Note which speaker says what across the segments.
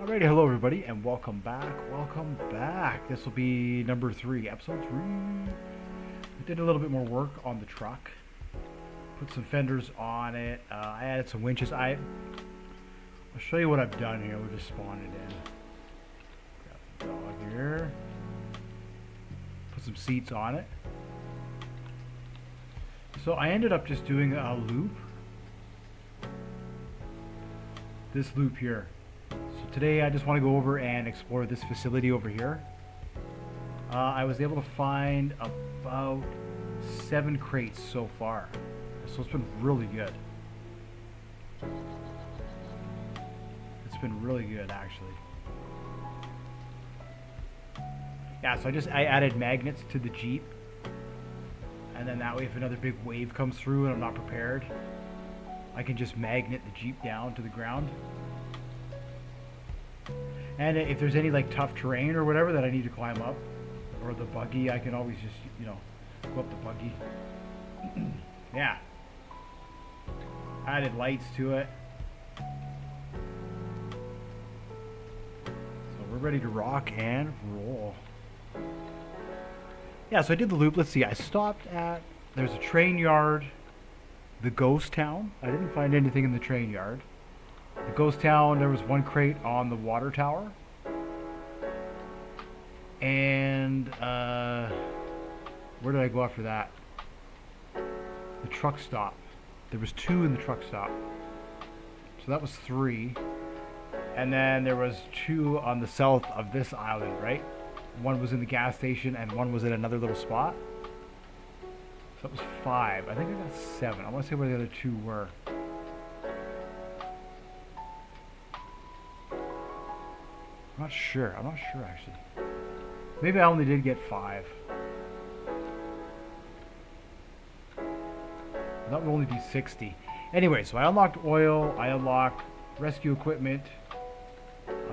Speaker 1: Alrighty, hello everybody, and welcome back. Welcome back. This will be number 3, episode 3. I did a little bit more work on the truck. Put some fenders on it. I added some winches. I'll show you what I've done here. We'll just spawn it in. Grab the dog here. Put some seats on it. So I ended up just doing a loop. This loop here. So today I just want to go over and explore this facility over here. I was able to find about 7 crates so far. So it's been really good. It's been really good actually. Yeah, so I added magnets to the Jeep. And then that way if another big wave comes through and I'm not prepared, I can just magnet the Jeep down to the ground. And if there's any like tough terrain or whatever that I need to climb up, or the buggy, I can always just, you know, go up the buggy. Yeah. Added lights to it. So we're ready to rock and roll. Yeah, so I did the loop. Let's see, I stopped at, there's a train yard, the ghost town. I didn't find anything in the train yard. The ghost town, there was 1 crate on the water tower. And where did I go after that? The truck stop. There was 2 in the truck stop. So that was 3. And then there was 2 on the south of this island, right? 1 was in the gas station and 1 was in another little spot. So that was 5. I think I got 7. I want to see where the other 2 were. I'm not sure actually. Maybe I only did get 5. That would only be 60. Anyway, so I unlocked oil, I unlocked rescue equipment,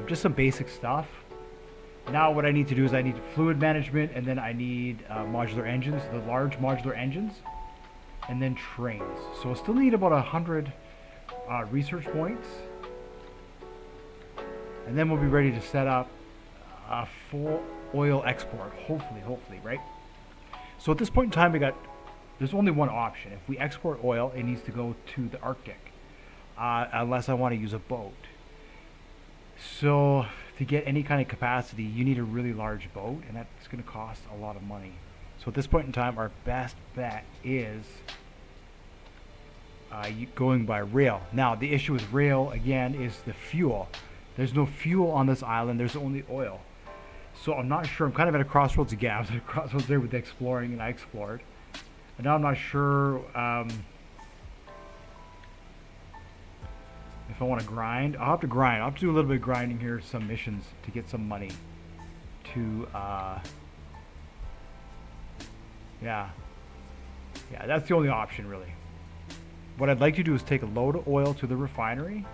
Speaker 1: just some basic stuff. Now what I need to do is I need fluid management, and then I need modular engines, the large modular engines, and then trains. So I still need about 100 research points. And then we'll be ready to set up a full oil export, hopefully, right? So at this point in time, there's only one option. If we export oil, it needs to go to the Arctic, unless I want to use a boat. So to get any kind of capacity, you need a really large boat, and that's going to cost a lot of money. So at this point in time, our best bet is going by rail. Now, the issue with rail, again, is the fuel. There's no fuel on this island. There's only oil. So I'm not sure. I'm kind of at a crossroads again. I was at a crossroads there with the exploring, and I explored. And now I'm not sure if I want to grind. I'll have to grind. I'll have to do a little bit of grinding here, some missions to get some money to, yeah, that's the only option really. What I'd like to do is take a load of oil to the refinery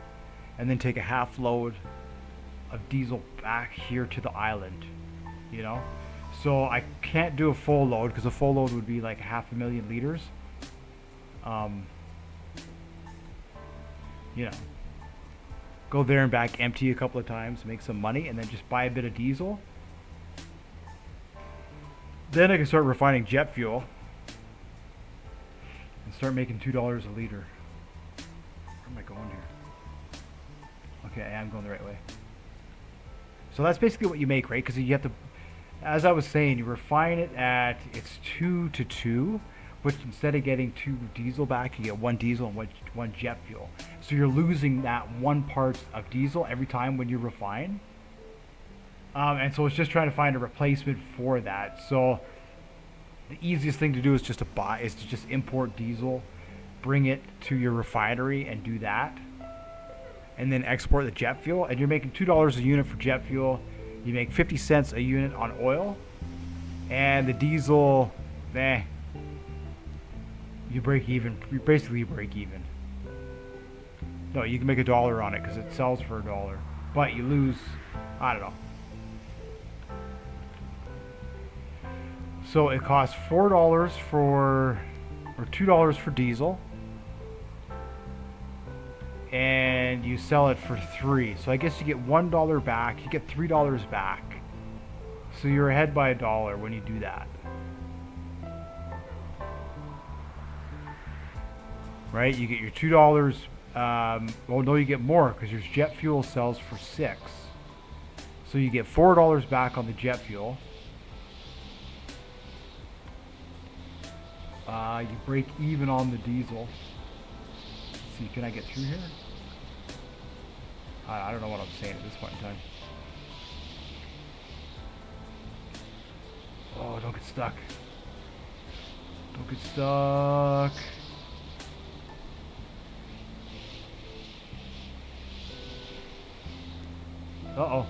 Speaker 1: and then take a half load of diesel back here to the island, you know? So I can't do a full load because a full load would be like 500,000 liters. You know, go there and back, empty a couple of times, make some money, and then just buy a bit of diesel. Then I can start refining jet fuel and start making $2 a liter. Where am I going here? Okay, I am going the right way. So that's basically what you make, right? Because you have to, as I was saying, you refine it at, it's 2 to 2, which instead of getting 2 diesel back, you get 1 diesel and 1 jet fuel. So you're losing that 1 part of diesel every time when you refine. And so it's just trying to find a replacement for that. So the easiest thing to do is just to just import diesel, bring it to your refinery and do that. And then export the jet fuel, and you're making $2 a unit for jet fuel. You make 50 cents a unit on oil, and the diesel, you break even. You basically break even. No, you can make $1 on it because it sells for $1, but you lose, I don't know. So it costs $4 or $2 for diesel. and you sell it for 3. So I guess you get $1 back. You get $3 back. So you're ahead by $1 when you do that. Right? You get your $2. Well, no, you get more because your jet fuel sells for 6. So you get $4 back on the jet fuel. You break even on the diesel. Let's see, can I get through here? I don't know what I'm saying at this point in time. Oh, don't get stuck. Don't get stuck. Uh-oh.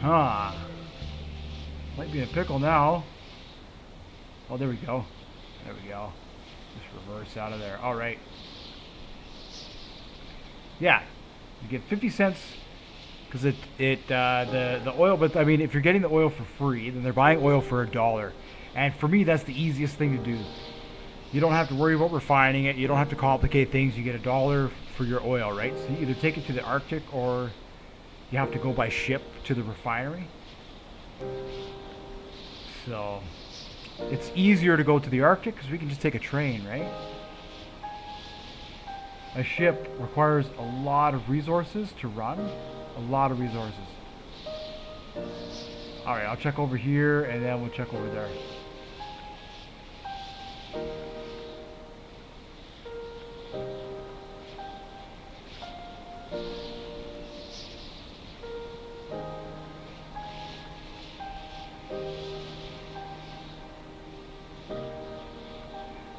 Speaker 1: Huh. Might be in a pickle now. Oh, there we go. There we go. Just reverse out of there. All right. Yeah. You get 50 cents because the oil, but I mean, if you're getting the oil for free, then they're buying oil for $1. And for me, that's the easiest thing to do. You don't have to worry about refining it. You don't have to complicate things. You get $1 for your oil, right? So you either take it to the Arctic or you have to go by ship to the refinery. So it's easier to go to the Arctic because we can just take a train, right? A ship requires a lot of resources to run. A lot of resources. Alright, I'll check over here and then we'll check over there.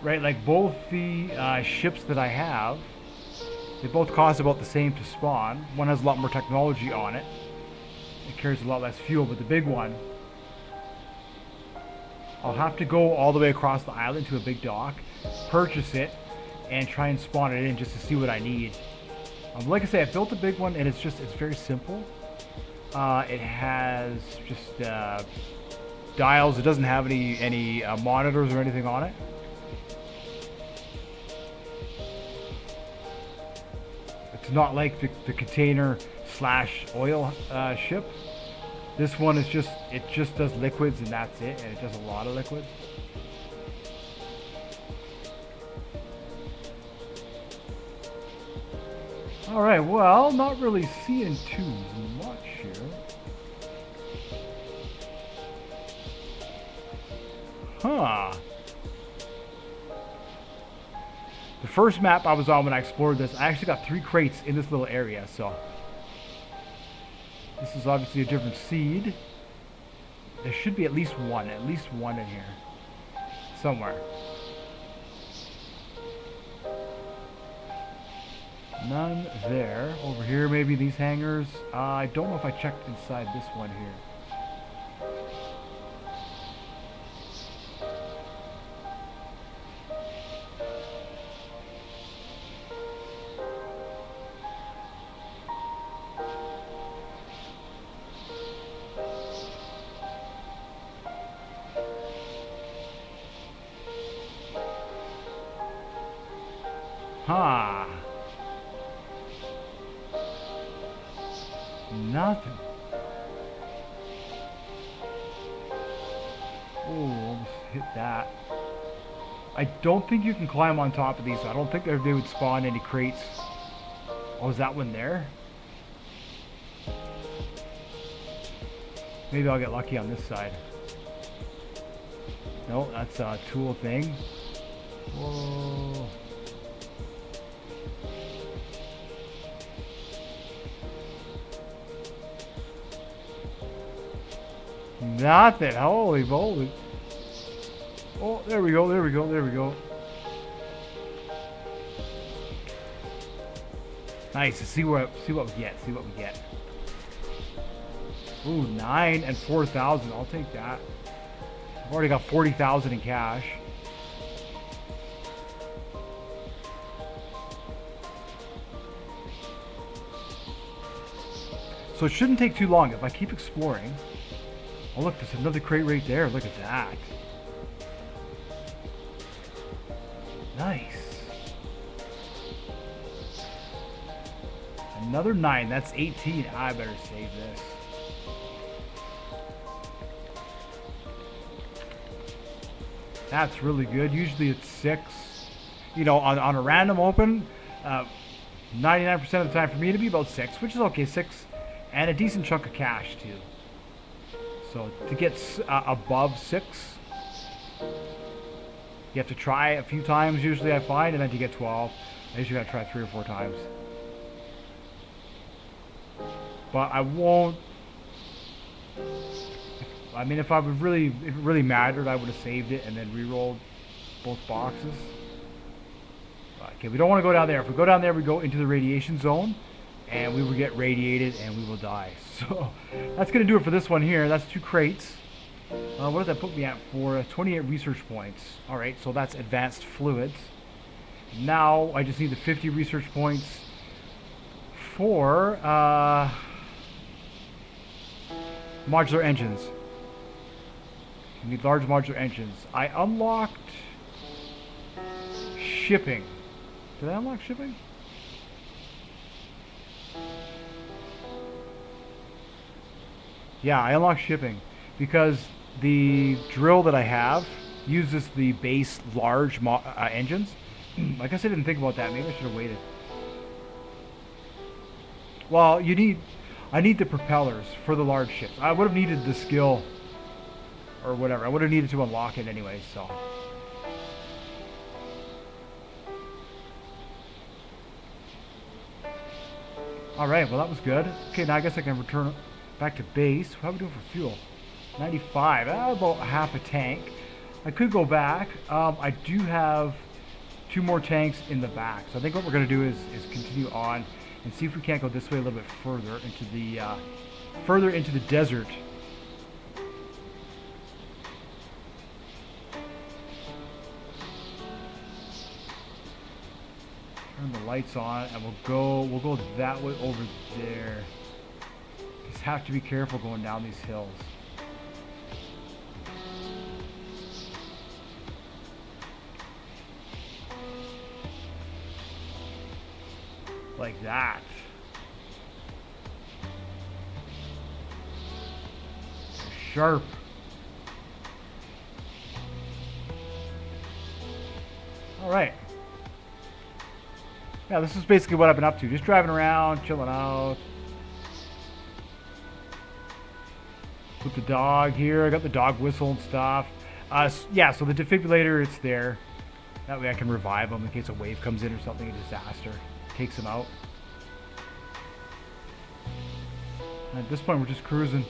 Speaker 1: Right, like both the ships that I have, they both cost about the same to spawn. One has a lot more technology on it. It carries a lot less fuel, but the big one, I'll have to go all the way across the island to a big dock, purchase it, and try and spawn it in just to see what I need. Like I say, I built the big one, and it's very simple. It has just dials. It doesn't have any monitors or anything on it. It's not like the container / oil ship. This one is it just does liquids and that's it, and it does a lot of liquids. Alright, well, not really seeing too much here. Huh. The first map I was on when I explored this, I actually got 3 crates in this little area, so this is obviously a different seed. There should be at least one in here. Somewhere. None there. Over here, maybe these hangars. I don't know if I checked inside this one here. Huh. Nothing. Oh, almost hit that. I don't think you can climb on top of these. So I don't think they would spawn any crates. Oh, is that one there? Maybe I'll get lucky on this side. No, that's a tool thing. Whoa. Nothing. Holy moly. Oh, there we go. There we go. There we go. Nice. See what we get. See what we get. Ooh, 9 and 4,000. I'll take that. I've already got 40,000 in cash. So it shouldn't take too long if I keep exploring. Oh look, there's another crate right there. Look at that. Nice. Another 9. That's 18. I better save this. That's really good. Usually it's 6. You know, on a random open, 99% of the time for me to be about 6, which is okay. 6 and a decent chunk of cash too. So to get above 6, you have to try a few times usually, I find, and then to get 12, I usually gotta try 3 or 4 times. But I won't. I mean, if it really mattered, I would have saved it and then re-rolled both boxes. Okay, we don't want to go down there. If we go down there, we go into the radiation zone, and we will get radiated and we will die. So that's going to do it for this one here. That's 2 crates. What does that put me at for 28 research points? All right, so that's advanced fluids. Now I just need the 50 research points for modular engines. You need large modular engines. I unlocked shipping. Did I unlock shipping? Yeah, I unlocked shipping because the drill that I have uses the base large engines. I guess I didn't think about that. Maybe I should have waited. Well, I need the propellers for the large ships. I would have needed the skill or whatever. I would have needed to unlock it anyway, so. Alright, well that was good. Okay, now I guess I can return back to base. How are we doing for fuel? 95. About half a tank. I could go back. I do have 2 more tanks in the back. So I think what we're going to do is continue on and see if we can't go this way a little bit further into the desert. Turn the lights on and we'll go that way over there. Just have to be careful going down these hills. Like that. Sharp. All right. Yeah, this is basically what I've been up to. Just driving around, chilling out. With the dog here. I got the dog whistle and stuff. Yeah, so the defibrillator, it's there. That way I can revive him in case a wave comes in or something, a disaster. Takes him out. And at this point, we're just cruising.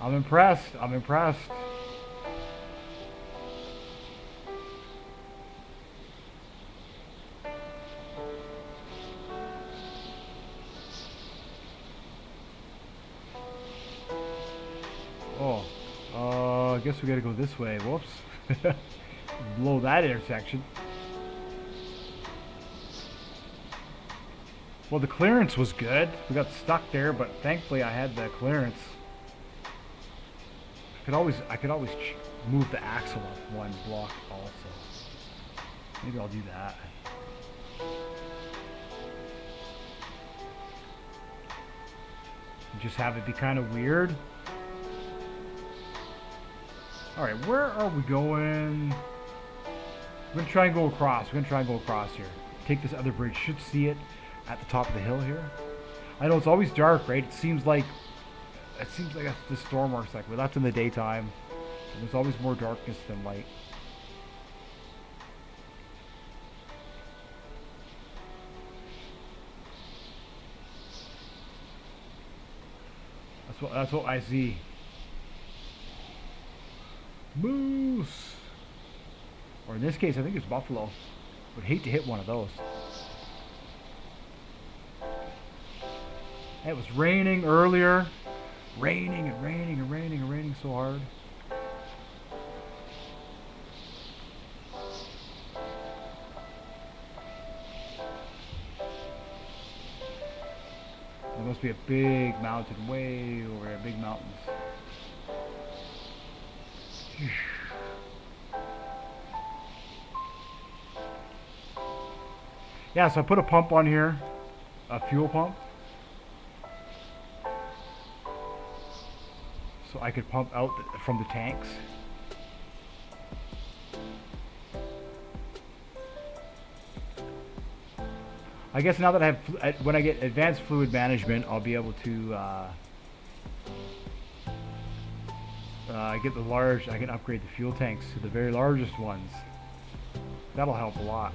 Speaker 1: I'm impressed. I'm impressed. Oh, I guess we gotta go this way. Whoops. Blow that intersection. Well, the clearance was good. We got stuck there, but thankfully I had the clearance. I could always move the axle up one block also. Maybe I'll do that. And just have it be kind of weird. Alright, where are we going? We're going to try and go across. We're going to try and go across here. Take this other bridge. Should see it at the top of the hill here. I know it's always dark, right? It seems like that's the Stormworks like. Well, that's in the daytime. And there's always more darkness than light. That's what I see. Moose. Or in this case, I think it's buffalo. Would hate to hit one of those. It was raining earlier. Raining and raining and raining and raining so hard. There must be a big mountain way over there, big mountains. Yeah, so I put a pump on here, a fuel pump. So I could pump out from the tanks. I guess now that I have, when I get advanced fluid management, I'll be able to get the large, I can upgrade the fuel tanks to the very largest ones. That'll help a lot.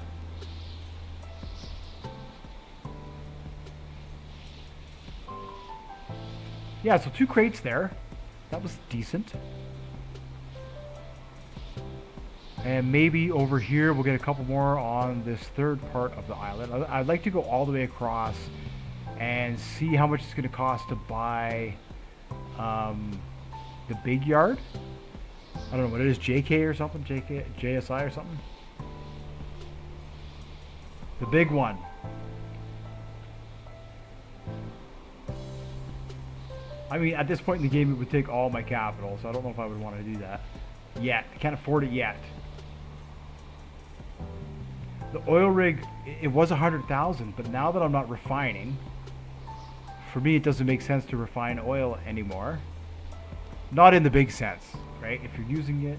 Speaker 1: Yeah, so 2 crates there. That was decent. And maybe over here we'll get a couple more on this third part of the island. I'd like to go all the way across and see how much it's going to cost to buy the big yard. I don't know what it is, JK or something, JSI or something. The big one. I mean, at this point in the game, it would take all my capital, so I don't know if I would want to do that yet. I can't afford it yet. The oil rig, it was 100,000, but now that I'm not refining, for me, it doesn't make sense to refine oil anymore. Not in the big sense, right? If you're using it,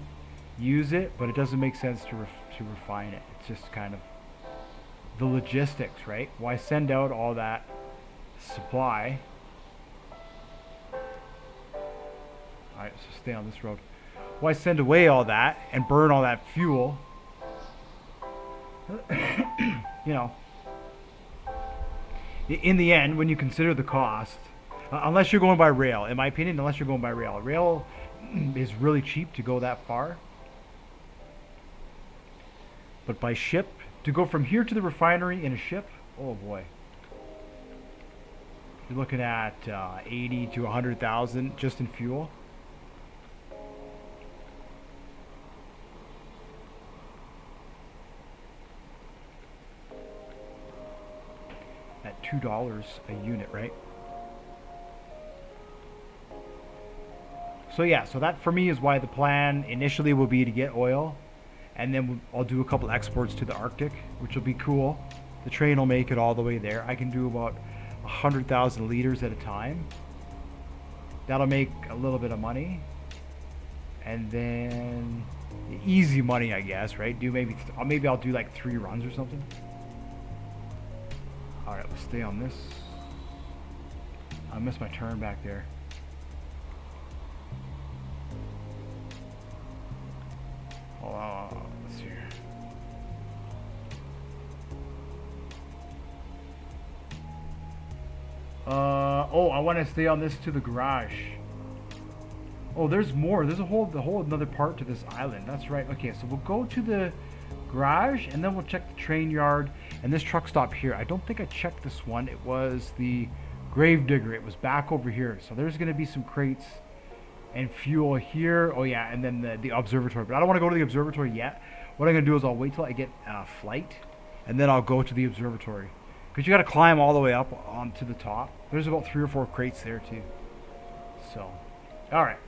Speaker 1: use it, but it doesn't make sense to refine it. It's just kind of the logistics, right? Why send out all that supply? Alright, so stay on this road. Why send away all that and burn all that fuel? You know, in the end, when you consider the cost, unless you're going by rail, in my opinion, unless you're going by rail, rail is really cheap to go that far. But by ship, to go from here to the refinery in a ship, oh boy, you're looking at 80 to 100,000 just in fuel. At $2 a unit, right? So yeah, so that for me is why the plan initially will be to get oil, and then I'll do a couple exports to the Arctic, which will be cool. The train will make it all the way there. I can do about 100,000 liters at a time. That'll make a little bit of money, and then easy money, I guess, right? Do maybe I'll do like 3 runs or something. All right, let's stay on this. I missed my turn back there. Hold on, let's see here. Oh, I want to stay on this to the garage. Oh, there's more. There's the whole another part to this island. That's right. Okay, so we'll go to the garage and then we'll check the train yard and this truck stop here. I don't think I checked this one. It was the grave digger. It was back over here. So there's going to be some crates and fuel here. Oh yeah, and then the observatory. But I don't want to go to the observatory yet. What I'm going to do is I'll wait till I get a flight and then I'll go to the observatory. Because you got to climb all the way up onto the top. There's about 3 or 4 crates there too. So, all right.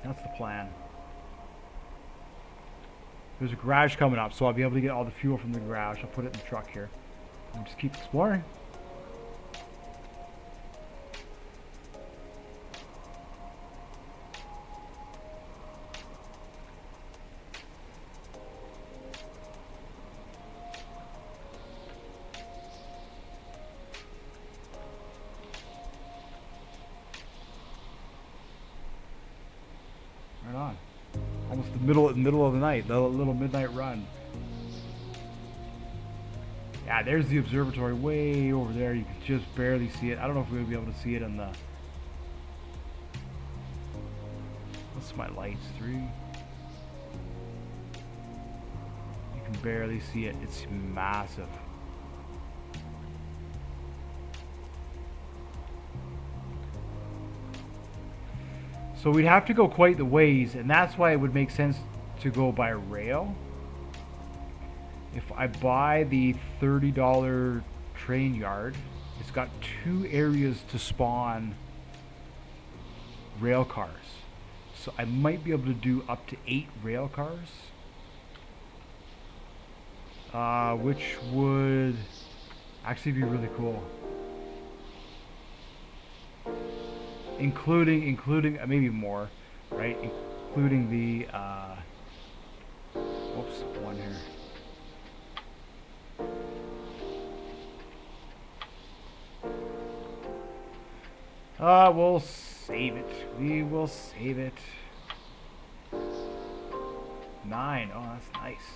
Speaker 1: That's the plan. There's a garage coming up, so I'll be able to get all the fuel from the garage. I'll put it in the truck here. And just keep exploring. Right on. Almost the middle of the night, the little midnight run. Yeah, there's the observatory way over there. You can just barely see it. I don't know if we'll be able to see it on the... What's my lights? 3. You can barely see it. It's massive. So we'd have to go quite the ways, and that's why it would make sense to go by rail. If I buy the $30 train yard, it's got 2 areas to spawn rail cars. So I might be able to do up to 8 rail cars. Which would actually be really cool. Including maybe more, right? Including the whoops, one here. We'll save it. We will save it. 9. Oh, that's nice.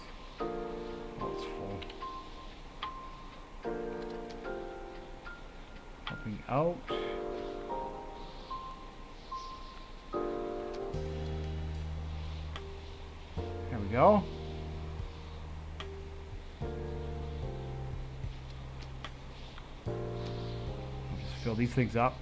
Speaker 1: Oh, it's full. Helping out. There we go. I'll just fill these things up.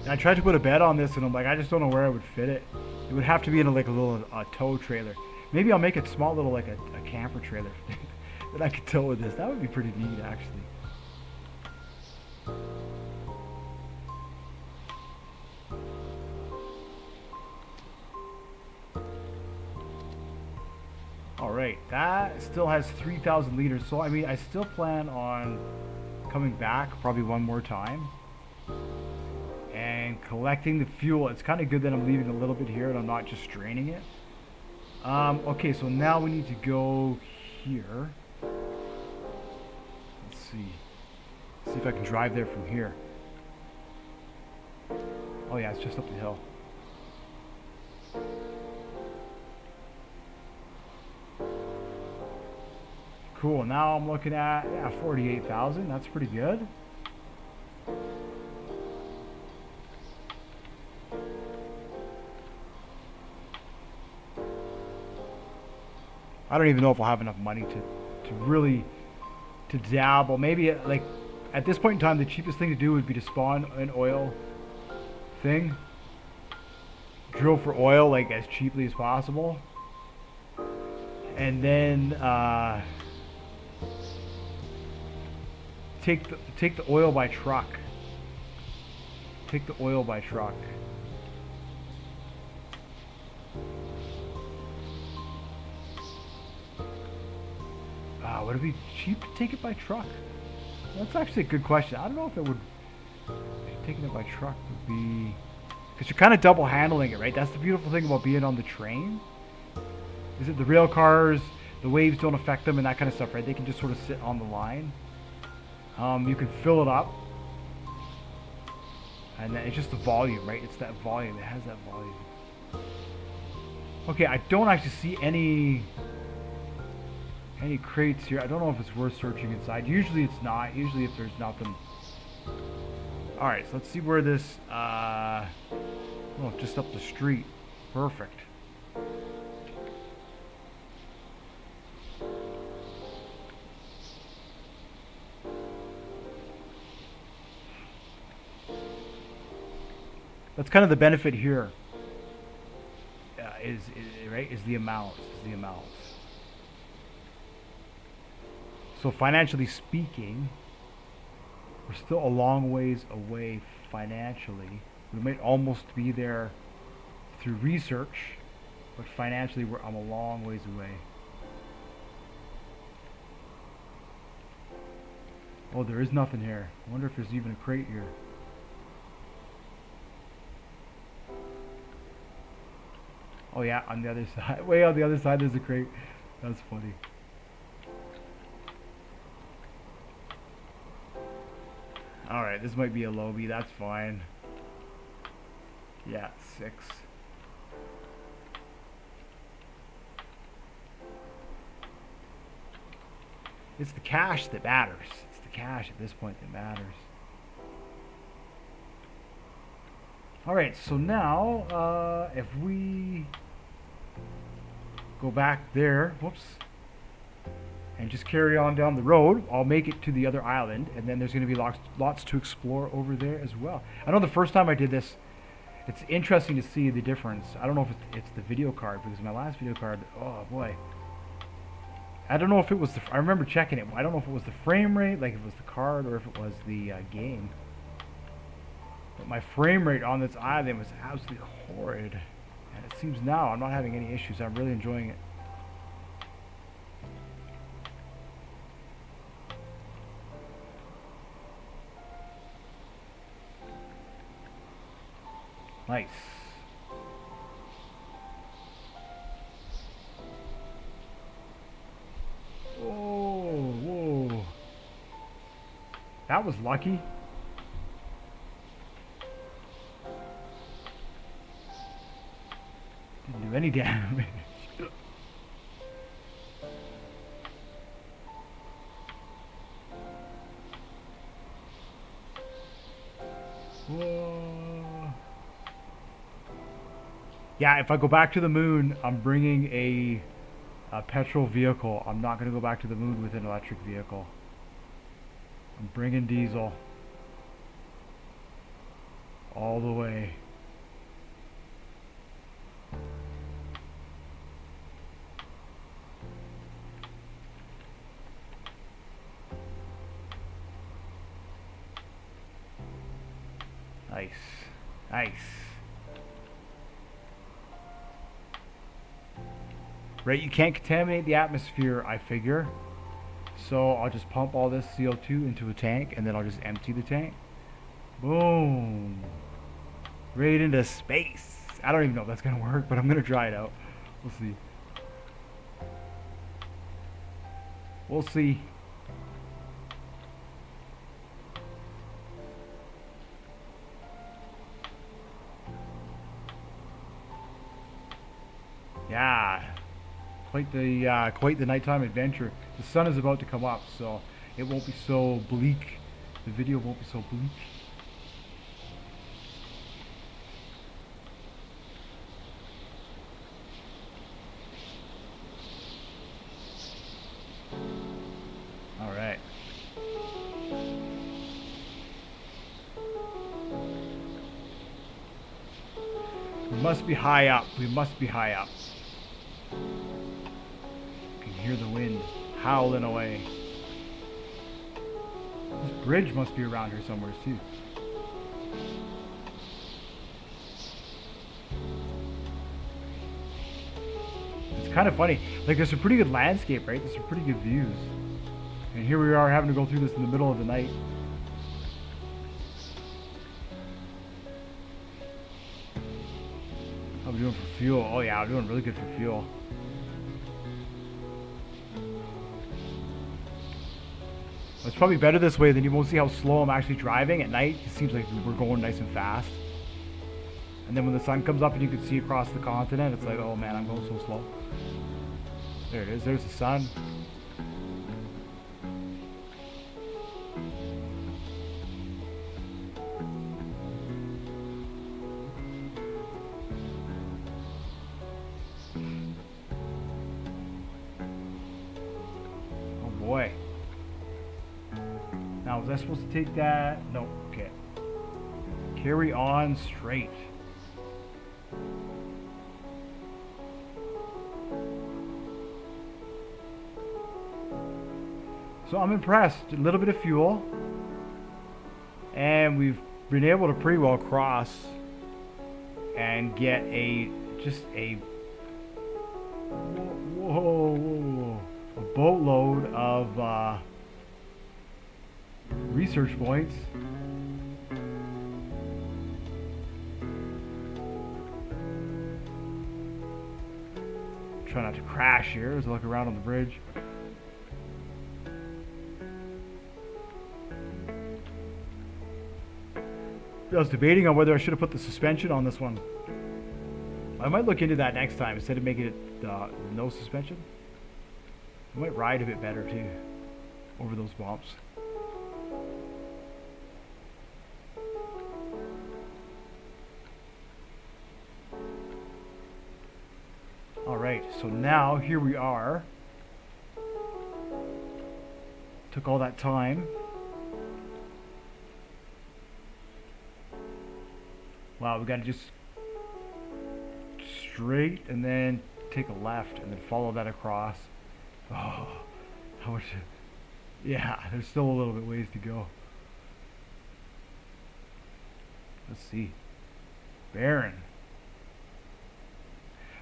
Speaker 1: And I tried to put a bed on this, and I'm like, I just don't know where I would fit it. It would have to be in a little tow trailer. Maybe I'll make it small, little like a camper trailer that I could tow with this. That would be pretty neat, actually. All right, that still has 3,000 liters. So I mean, I still plan on coming back probably one more time and collecting the fuel. It's kind of good that I'm leaving a little bit here and I'm not just draining it. Okay, so now we need to go here. Let's see if I can drive there from here. Oh yeah, it's just up the hill. Cool, now I'm looking at 48,000. That's pretty good. I don't even know if I'll have enough money to really dabble. Maybe like at this point in time, the cheapest thing to do would be to spawn an oil thing, drill for oil like as cheaply as possible, and then take the oil by truck. Take the oil by truck. Would it be cheap to take it by truck? That's actually a good question. I don't know if it would. Taking it by truck would be, because you're kind of double handling it, right? That's the beautiful thing about being on the train. Is it the rail cars? The waves don't affect them and that kind of stuff, right? They can just sort of sit on the line. You can fill it up, and then it's just the volume, right? It's that volume. It has that volume. Okay, I don't actually see any crates here. I don't know if it's worth searching inside. Usually it's not. Usually if there's nothing. Alright, so let's see where this oh, just up the street. Perfect. That's kind of the benefit here. Is the amounts. So financially speaking, we're still a long ways away financially. We might almost be there through research, but financially I'm a long ways away. Oh, there is nothing here. I wonder if there's even a crate here. Oh yeah, on the other side. Way on the other side there's a crate. That's funny. Alright, this might be a lobby, that's fine. Yeah, 6. It's the cash that matters. It's the cash at this point that matters. Alright, so now, if we go back there, whoops, and just carry on down the road, I'll make it to the other island, and then there's going to be lots to explore over there as well. I know the first time I did this, It's interesting to see the difference. I don't know if it's the video card, because my last video card, oh boy. I don't know if it was I remember checking it. I don't know if it was the frame rate, like if it was the card, or if it was the game. But my frame rate on this island was absolutely horrid. And it seems now I'm not having any issues. I'm really enjoying it. Nice. Oh, whoa. That was lucky. Didn't do any damage. Whoa. Yeah, if I go back to the moon, I'm bringing a petrol vehicle. I'm not going to go back to the moon with an electric vehicle. I'm bringing diesel. All the way. Nice. Nice. Right, you can't contaminate the atmosphere, I figure. So I'll just pump all this CO2 into a tank, and then I'll just empty the tank. Boom. Right into space. I don't even know if that's going to work, but I'm going to try it out. We'll see. We'll see. Yeah. Quite the nighttime adventure. The sun is about to come up, so it won't be so bleak. The video won't be so bleak. All right. We must be high up. We must be high up. Hear the wind howling away. This bridge must be around here somewhere too. It's kind of funny. Like, there's some pretty good landscape, right? There's some pretty good views. And here we are having to go through this in the middle of the night. How are we doing for fuel? Oh yeah, I'm doing really good for fuel. It's probably better this way, then you won't see how slow I'm actually driving at night. It seems like we're going nice and fast. And then when the sun comes up and you can see across the continent, it's like, oh man, I'm going so slow. There it is, there's the sun. Oh boy. Now, was I supposed to take that? No, okay. Carry on straight. So I'm impressed. A little bit of fuel. And we've been able to pretty well cross and get just a boatload of research points. Try not to crash here as I look around on the bridge. I was debating on whether I should have put the suspension on this one. I might look into that next time instead of making it no suspension. I might ride a bit better too over those bumps. Alright, so now here we are. Took all that time. Wow, we got to just straight and then take a left and then follow that across. Oh, how much? Yeah, there's still a little bit ways to go. Let's see. Barren.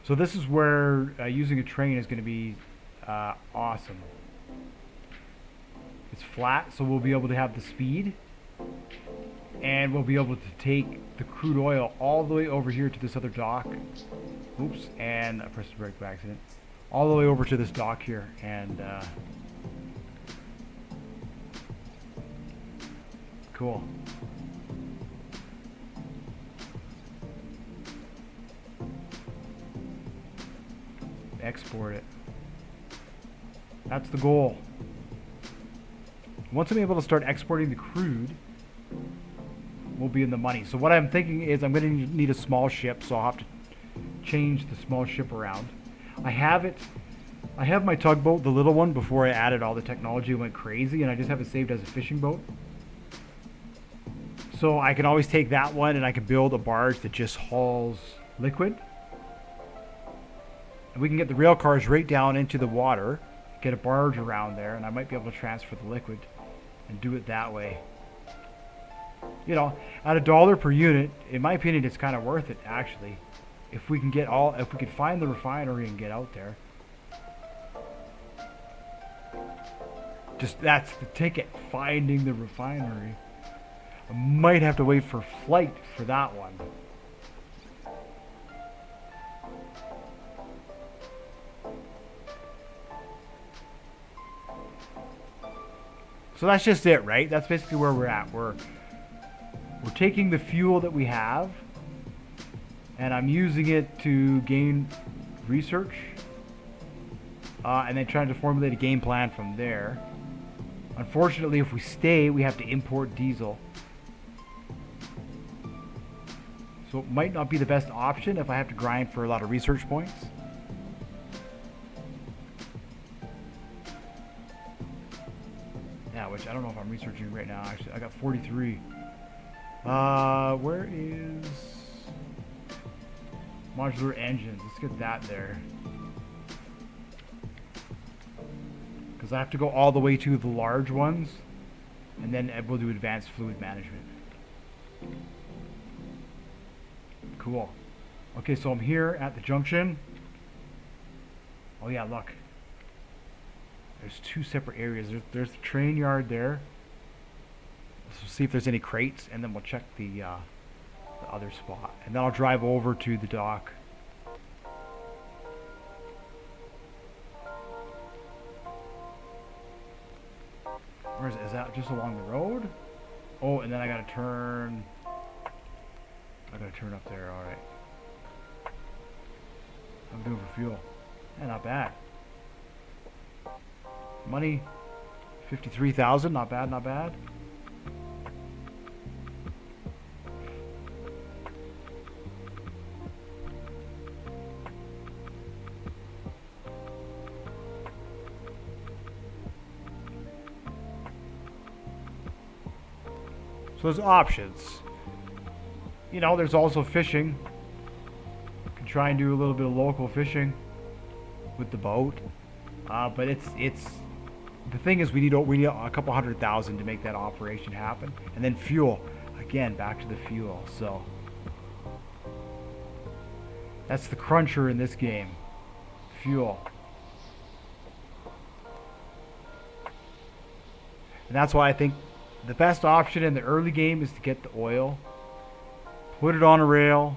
Speaker 1: So this is where using a train is going to be awesome. It's flat, so we'll be able to have the speed, and we'll be able to take the crude oil all the way over here to this other dock. Oops, and I pressed the brake by accident. All the way over to this dock here, and cool. Export it. That's the goal. Once I'm able to start exporting the crude, we'll be in the money. So what I'm thinking is I'm going to need a small ship, so I'll have to change the small ship around. I have my tugboat, the little one, before I added all the technology and went crazy, and I just have it saved as a fishing boat. So I can always take that one and I can build a barge that just hauls liquid. And we can get the rail cars right down into the water, get a barge around there, and I might be able to transfer the liquid and do it that way. You know, at $1 per unit, in my opinion, it's kind of worth it, actually. If we can find the refinery and get out there. Just, that's the ticket, finding the refinery. I might have to wait for flight for that one. So that's just it, right? That's basically where we're at. We're taking the fuel that we have, and I'm using it to gain research, and then trying to formulate a game plan from there. Unfortunately, if we stay, we have to import diesel. So it might not be the best option if I have to grind for a lot of research points. Yeah, which I don't know if I'm researching right now. Actually, I got 43. Where is modular engines? Let's get that there. Because I have to go all the way to the large ones, and then we'll do advanced fluid management. Cool. Okay, so I'm here at the junction. Oh yeah, look. There's two separate areas. There's the train yard there. Let's see if there's any crates, and then we'll check the other spot. And then I'll drive over to the dock. Where is it? Is that just along the road? Oh, and then I gotta turn. I gotta turn up there. All right. I'm doing for fuel. Yeah, not bad. Money, 53,000. Not bad. Not bad. So there's options. You know, there's also fishing. You can try and do a little bit of local fishing with the boat. But it's the thing is we need a couple 100,000 to make that operation happen. And then fuel. Again, back to the fuel. So that's the cruncher in this game. Fuel. And that's why I think the best option in the early game is to get the oil, put it on a rail,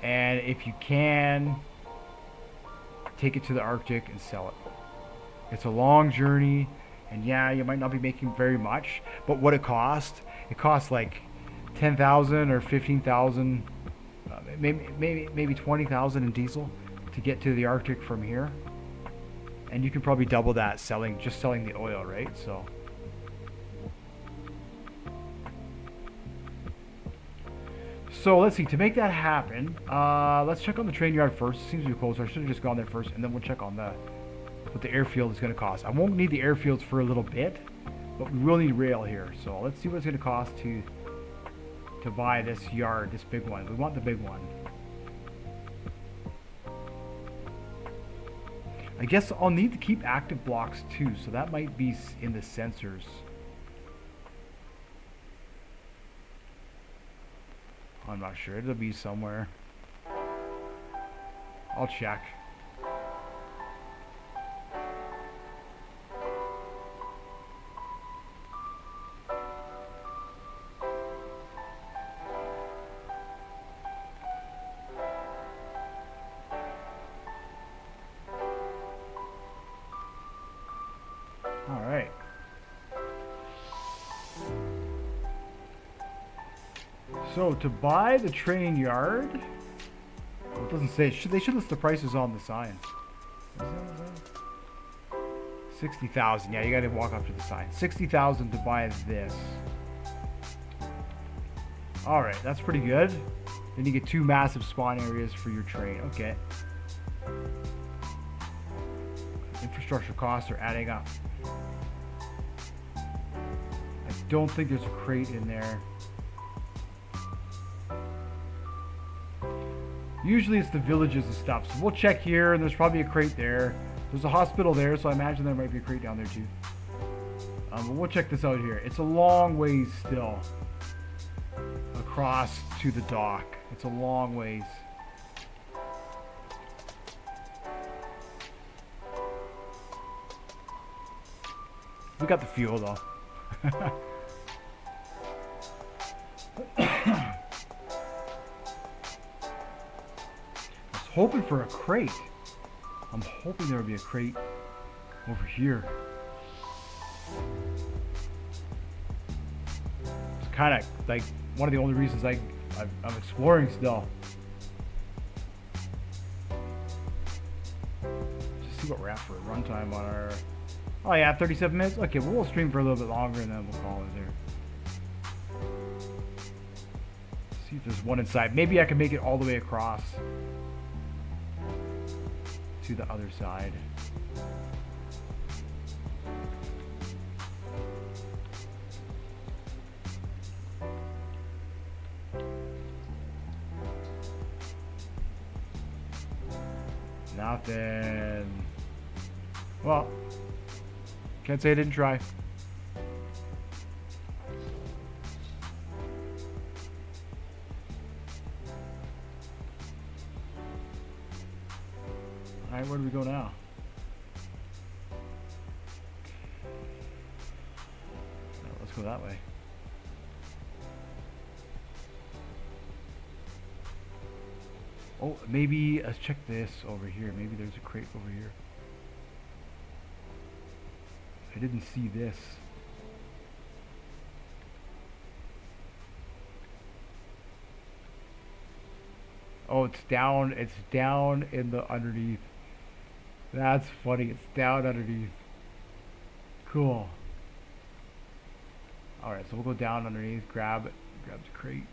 Speaker 1: and if you can, take it to the Arctic and sell it. It's a long journey, and yeah, you might not be making very much, but what it costs like 10,000 or 15,000, maybe 20,000 in diesel to get to the Arctic from here. And you can probably double that just selling the oil, right? So let's see, to make that happen, let's check on the train yard first. It seems to be closer. I should have just gone there first, and then we'll check on what the airfield is going to cost. I won't need the airfields for a little bit, but we will need rail here. So let's see what it's going to cost to to buy this yard, this big one. We want the big one. I guess I'll need to keep active blocks too, so that might be in the sensors. I'm not sure. It'll be somewhere. I'll check. Alright. So, to buy the train yard... Well, it doesn't say. They should list the prices on the sign. 60,000. Yeah, you gotta walk up to the sign. 60,000 to buy this. Alright, that's pretty good. Then you get 2 massive spawn areas for your train. Okay. Infrastructure costs are adding up. I don't think there's a crate in there. Usually it's the villages and stuff. So we'll check here, and there's probably a crate there. There's a hospital there, so I imagine there might be a crate down there too. But we'll check this out here. It's a long ways still across to the dock. It's a long ways. We got the fuel though. Hoping for a crate. I'm hoping there will be a crate over here. It's kind of like one of the only reasons I'm exploring still. Just see what we're at for a runtime on our... Oh yeah, 37 minutes? Okay, well, we'll stream for a little bit longer and then we'll call it there. See if there's one inside. Maybe I can make it all the way across to the other side. Nothing. Well, can't say I didn't try. Alright, where do we go now? Let's go that way. Oh, maybe let's check this over here. Maybe there's a crate over here. I didn't see this. Oh, it's down in the underneath. That's funny. It's down underneath. Cool. Alright, so we'll go down underneath, grab the crate.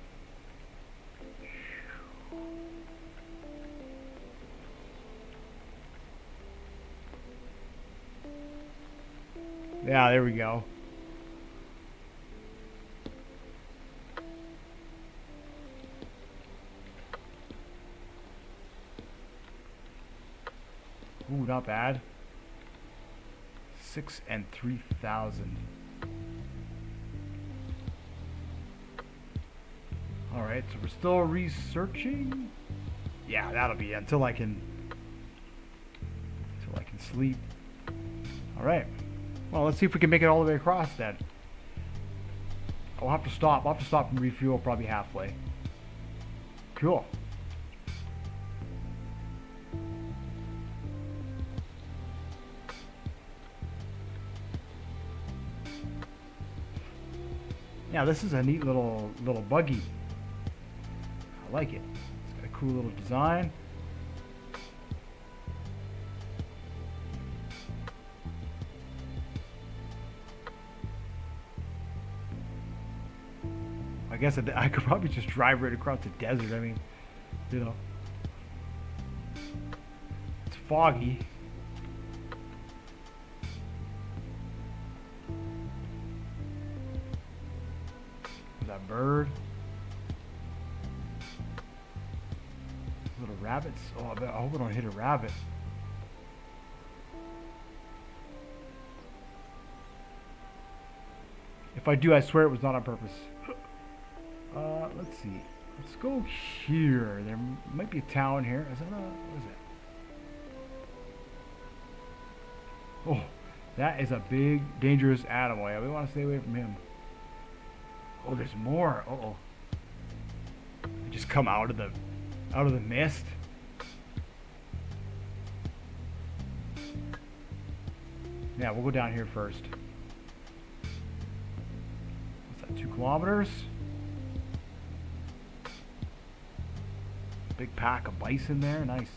Speaker 1: Yeah, there we go. Ooh, not bad. 6 and 3,000. Alright, so we're still researching. Yeah, that'll be it until I can sleep. Alright. Well, let's see if we can make it all the way across then. I'll have to stop. I'll have to stop and refuel probably halfway. Cool. Yeah, this is a neat little buggy. I like it. It's got a cool little design. I guess I could probably just drive right across the desert. I mean, you know, it's foggy. Is that bird? rabbits. Oh, I hope I don't hit a rabbit. If I do, I swear it was not on purpose. Let's see. Let's go here. There might be a town here. Is that a... What is it? Oh, that is a big, dangerous animal. Yeah, we want to stay away from him. Oh, there's more. Uh-oh. They just come out of the mist. Yeah, we'll go down here first. What's that, 2 kilometers? Big pack of bison there, nice.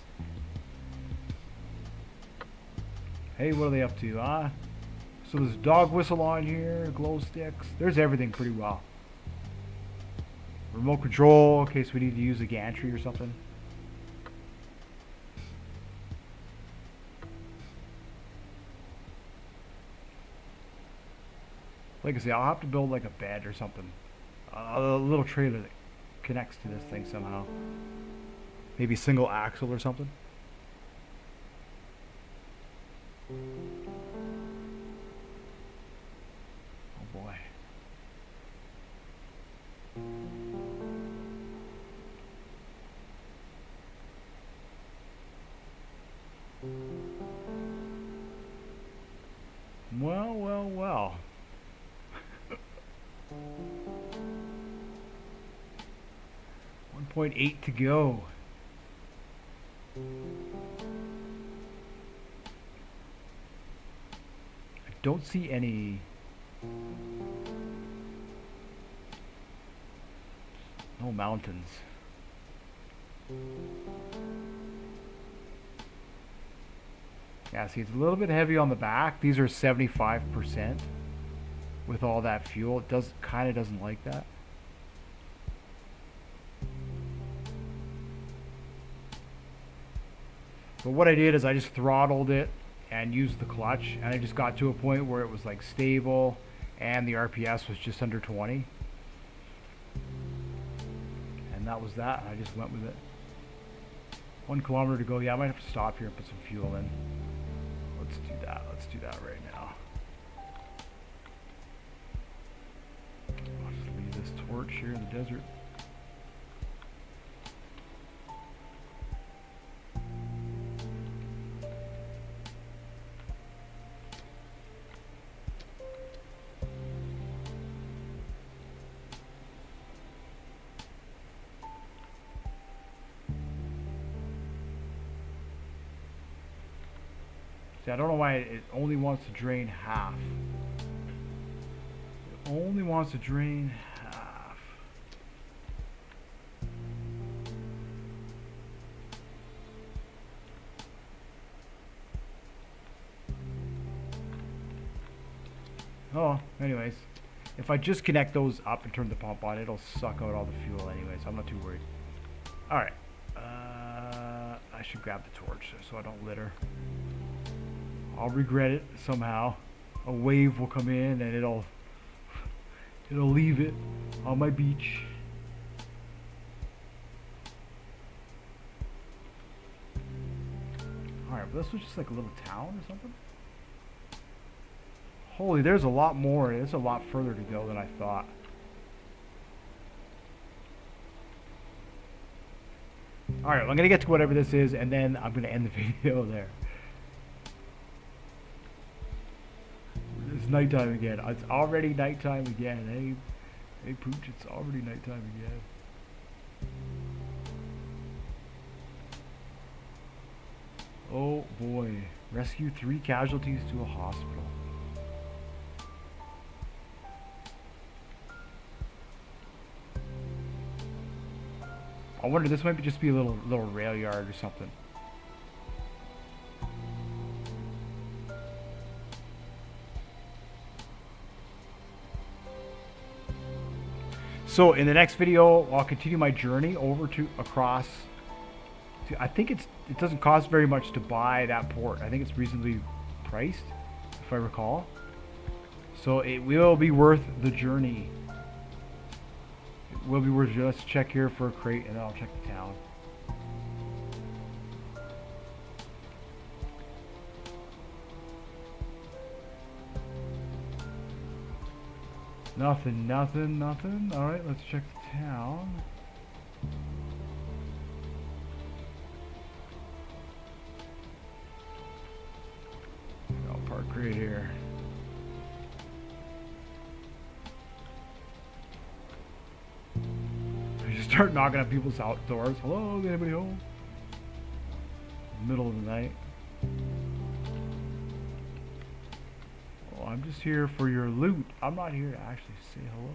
Speaker 1: Hey, what are they up to, huh? So there's a dog whistle on here, glow sticks. There's everything pretty well. Remote control in case we need to use a gantry or something. Like I say, I'll have to build like a bed or something. A little trailer that connects to this thing somehow. Maybe single axle or something. Oh boy. Well, well, well. 1.8 to go. I don't see any mountains. Yeah, see, it's a little bit heavy on the back. These are 75% with all that fuel. It kind of doesn't like that. But what I did is I just throttled it and used the clutch, and I just got to a point where it was like stable and the RPS was just under 20. And that was that. I just went with it. 1 kilometer to go. Yeah, I might have to stop here and put some fuel in. Let's do that. Let's do that right now. I'll just leave this torch here in the desert. See, I don't know why it only wants to drain half. It only wants to drain half. Oh, anyways. If I just connect those up and turn the pump on, it'll suck out all the fuel anyway, so I'm not too worried. Alright. I should grab the torch so I don't litter. I'll regret it somehow. A wave will come in and it'll leave it on my beach. Alright, but this was just like a little town or something. Holy, there's a lot more. There's a lot further to go than I thought. Alright, I'm gonna get to whatever this is and then I'm gonna end the video there. It's nighttime again. It's already nighttime again. Hey Pooch, it's already nighttime again. Oh boy. Rescue 3 casualties to a hospital. I wonder, this might just be a little rail yard or something. So in the next video, I'll continue my journey over to across. I think it doesn't cost very much to buy that port. I think it's reasonably priced, if I recall. So it will be worth the journey. It will be worth it. Let's check here for a crate, and then I'll check the town. Nothing, nothing, nothing. Alright, let's check the town. I'll park right here. I just start knocking at people's outdoors. Hello, is anybody home? Middle of the night. Oh, I'm just here for your loot. I'm not here to actually say hello.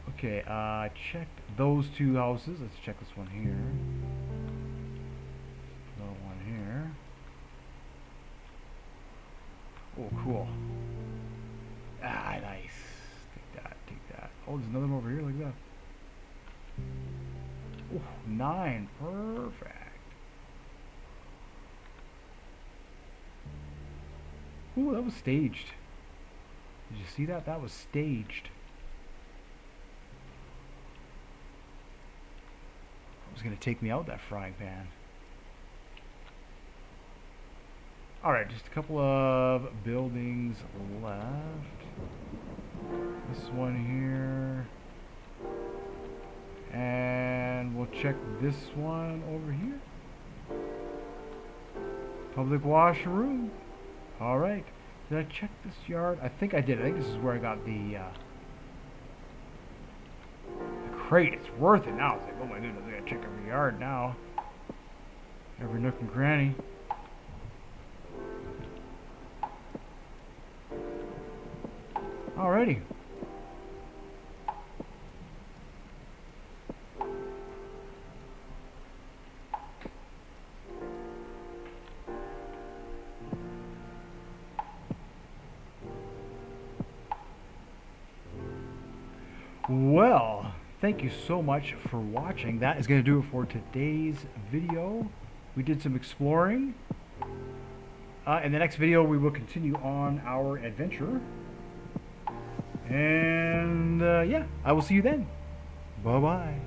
Speaker 1: Okay, check those two houses. Let's check this one here. Another one here. Oh, cool. Ah, nice. Take that, take that. Oh, there's another one over here like that. Oh, 9. Perfect. Ooh, that was staged. Did you see that? That was staged. It was going to take me out, that frying pan. Alright, just a couple of buildings left. This one here. And we'll check this one over here. Public washroom. Alright. Did I check this yard? I think I did. I think this is where I got the crate. It's worth it now. It's like, oh my goodness, I gotta check every yard now. Every nook and cranny. Alrighty. Well, thank you so much for watching. That is going to do it for today's video. We did some exploring. In the next video, we will continue on our adventure. And yeah, I will see you then. Bye-bye.